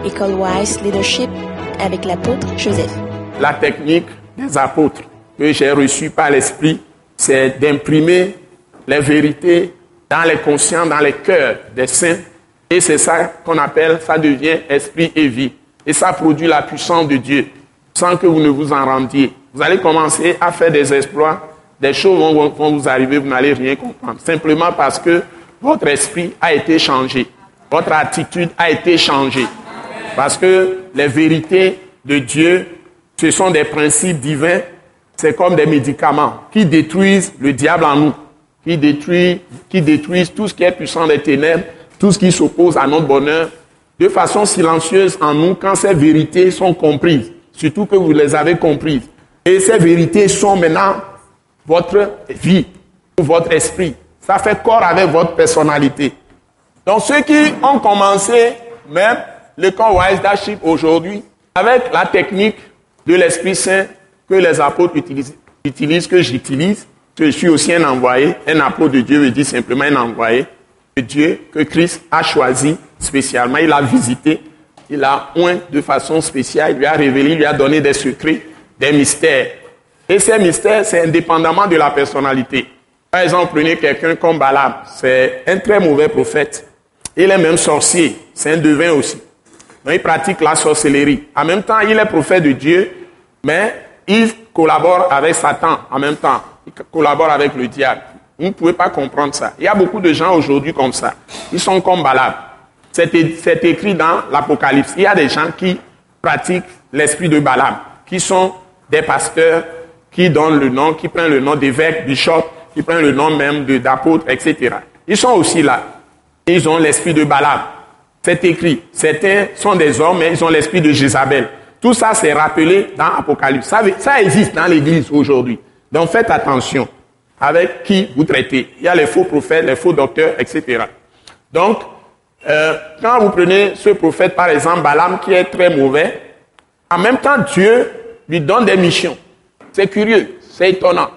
École Wise Leadership avec l'apôtre Joseph. La technique des apôtres que j'ai reçue par l'Esprit, c'est d'imprimer les vérités dans les conscients, dans les cœurs des saints. Et c'est ça qu'on appelle, ça devient esprit et vie. Et ça produit la puissance de Dieu, sans que vous ne vous en rendiez. Vous allez commencer à faire des exploits, des choses vont vous arriver, vous n'allez rien comprendre. Simplement parce que votre esprit a été changé. Votre attitude a été changée. Parce que les vérités de Dieu, ce sont des principes divins. C'est comme des médicaments qui détruisent le diable en nous, qui détruisent tout ce qui est puissant des ténèbres, tout ce qui s'oppose à notre bonheur, de façon silencieuse en nous quand ces vérités sont comprises, surtout que vous les avez comprises. Et ces vérités sont maintenant votre vie, votre esprit. Ça fait corps avec votre personnalité. Donc ceux qui ont commencé même l'école Wise Leadership aujourd'hui, avec la technique de l'Esprit Saint que les apôtres utilisent, que j'utilise, que je suis aussi un envoyé, un apôtre de Dieu veut dire simplement un envoyé de Dieu que Christ a choisi spécialement, il a visité, il a oint de façon spéciale, il lui a révélé, il lui a donné des secrets, des mystères. Et ces mystères, c'est indépendamment de la personnalité. Par exemple, prenez quelqu'un comme Balaam, c'est un très mauvais prophète. Il est même sorcier, c'est un devin aussi. Donc, il pratique la sorcellerie. En même temps, il est prophète de Dieu, mais il collabore avec Satan en même temps. Il collabore avec le diable. Vous ne pouvez pas comprendre ça. Il y a beaucoup de gens aujourd'hui comme ça. Ils sont comme Balaam. C'est écrit dans l'Apocalypse. Il y a des gens qui pratiquent l'esprit de Balaam, qui sont des pasteurs, qui donnent le nom, qui prennent le nom d'évêque, bishop, qui prennent le nom même d'apôtre, etc. Ils sont aussi là. Ils ont l'esprit de Balaam. C'est écrit. Certains sont des hommes, mais ils ont l'esprit de Jézabel. Tout ça, c'est rappelé dans l'Apocalypse. Ça existe dans l'Église aujourd'hui. Donc, faites attention avec qui vous traitez. Il y a les faux prophètes, les faux docteurs, etc. Donc, quand vous prenez ce prophète, par exemple, Balaam, qui est très mauvais, en même temps, Dieu lui donne des missions. C'est curieux, c'est étonnant.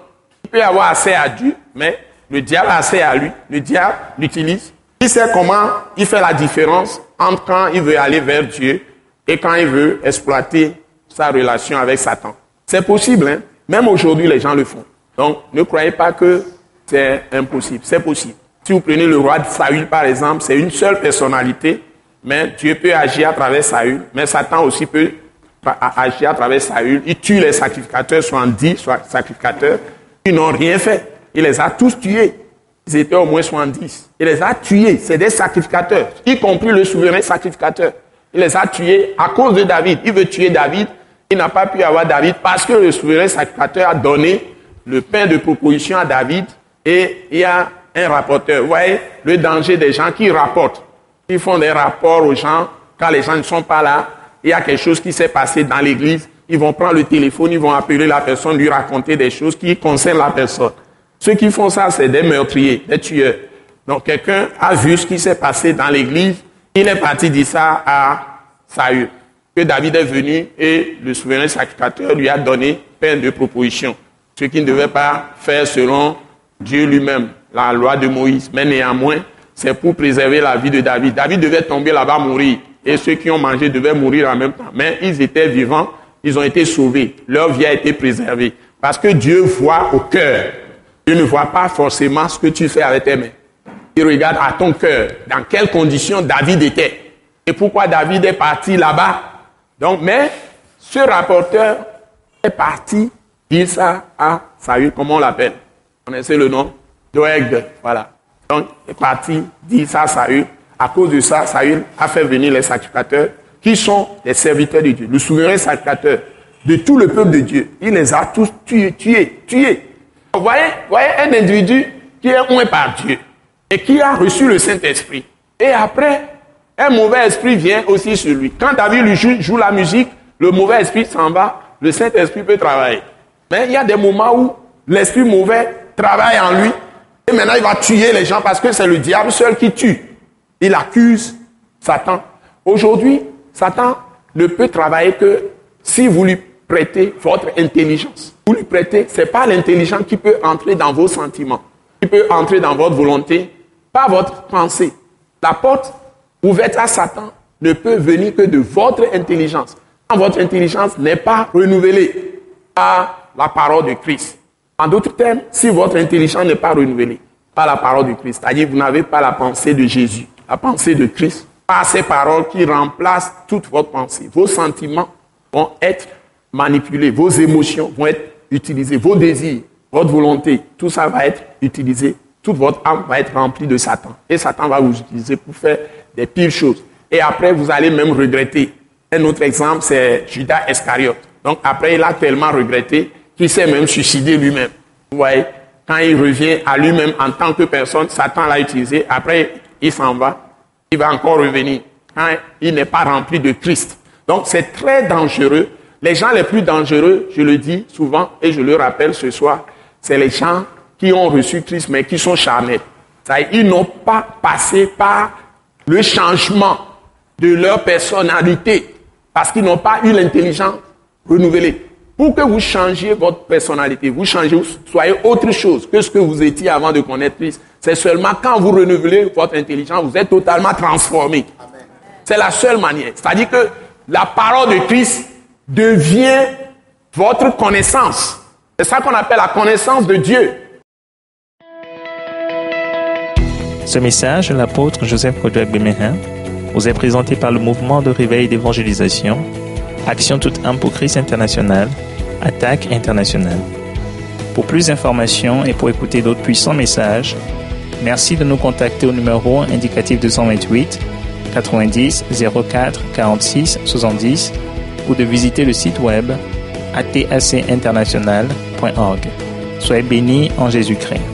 Il peut avoir accès à Dieu, mais le diable a accès à lui. Le diable l'utilise. Il sait comment il fait la différence entre quand il veut aller vers Dieu et quand il veut exploiter sa relation avec Satan. C'est possible, hein? Même aujourd'hui, les gens le font. Donc, ne croyez pas que c'est impossible. C'est possible. Si vous prenez le roi de Saül, par exemple, c'est une seule personnalité, mais Dieu peut agir à travers Saül, mais Satan aussi peut agir à travers Saül. Il tue les sacrificateurs, 70 sacrificateurs, qui n'ont rien fait. Il les a tous tués. Ils étaient au moins 70. Il les a tués. C'est des sacrificateurs, y compris le souverain sacrificateur. Il les a tués à cause de David. Il veut tuer David. Il n'a pas pu avoir David parce que le souverain sacrificateur a donné le pain de proposition à David et il y a un rapporteur. Vous voyez le danger des gens qui rapportent. Ils font des rapports aux gens quand les gens ne sont pas là. Il y a quelque chose qui s'est passé dans l'église. Ils vont prendre le téléphone, ils vont appeler la personne, lui raconter des choses qui concernent la personne. Ceux qui font ça, c'est des meurtriers, des tueurs. Donc quelqu'un a vu ce qui s'est passé dans l'église. Il est parti dire ça à Saül. Que David est venu et le souverain sacrificateur lui a donné peine de proposition. Ce qu'il ne devait pas faire selon Dieu lui-même, la loi de Moïse. Mais néanmoins, c'est pour préserver la vie de David. David devait tomber là-bas, mourir. Et ceux qui ont mangé devaient mourir en même temps. Mais ils étaient vivants, ils ont été sauvés. Leur vie a été préservée. Parce que Dieu voit au cœur. Dieu ne voit pas forcément ce que tu fais avec tes mains. Il regarde à ton cœur, dans quelles conditions David était. Et pourquoi David est parti là-bas. Donc, mais ce rapporteur est parti dire ça à Saül, comment on l'appelle? Vous connaissez le nom? Doeg, voilà. Donc, il est parti dire ça à Saül. À cause de ça, Saül a fait venir les sacrificateurs qui sont les serviteurs de Dieu, le souverain sacrificateur de tout le peuple de Dieu. Il les a tous tués. Vous voyez un individu qui est oint par Dieu et qui a reçu le Saint-Esprit. Et après, un mauvais esprit vient aussi sur lui. Quand David lui joue la musique, le mauvais esprit s'en va, le Saint-Esprit peut travailler. Mais il y a des moments où l'esprit mauvais travaille en lui et maintenant il va tuer les gens parce que c'est le diable seul qui tue. Il accuse Satan. Aujourd'hui, Satan ne peut travailler que si vous lui prêtez votre intelligence. Vous lui prêtez, ce n'est pas l'intelligence qui peut entrer dans vos sentiments, qui peut entrer dans votre volonté, pas votre pensée. La porte ouverte à Satan, ne peut venir que de votre intelligence. Quand votre intelligence n'est pas renouvelée par la parole de Christ. En d'autres termes, si votre intelligence n'est pas renouvelée par la parole de Christ, c'est-à-dire que vous n'avez pas la pensée de Jésus, la pensée de Christ, par ces paroles qui remplacent toute votre pensée. Vos sentiments vont être manipulés, vos émotions vont être utilisées, vos désirs, votre volonté, tout ça va être utilisé. Toute votre âme va être remplie de Satan. Et Satan va vous utiliser pour faire des pires choses. Et après, vous allez même regretter. Un autre exemple, c'est Judas Iscariote. Donc après, il a tellement regretté qu'il s'est même suicidé lui-même. Vous voyez, quand il revient à lui-même en tant que personne, Satan l'a utilisé. Après, il s'en va. Il va encore revenir. Quand il n'est pas rempli de Christ. Donc c'est très dangereux. Les gens les plus dangereux, je le dis souvent et je le rappelle ce soir, c'est les gens qui ont reçu Christ mais qui sont charnels. C'est-à-dire, ils n'ont pas passé par le changement de leur personnalité parce qu'ils n'ont pas eu l'intelligence renouvelée. Pour que vous changiez votre personnalité, vous changez, vous soyez autre chose que ce que vous étiez avant de connaître Christ. C'est seulement quand vous renouvelez votre intelligence, vous êtes totalement transformé. Amen. C'est la seule manière. C'est-à-dire que la parole de Christ devient votre connaissance. C'est ça qu'on appelle la connaissance de Dieu. Ce message de l'apôtre Joseph Kodouak Bemehin vous est présenté par le mouvement de réveil d'évangélisation, Action toute âme pour Christ international, Attaque internationale. Pour plus d'informations et pour écouter d'autres puissants messages, merci de nous contacter au numéro indicatif 228 90 04 46 70 ou de visiter le site web atacinternational.org. Soyez bénis en Jésus-Christ.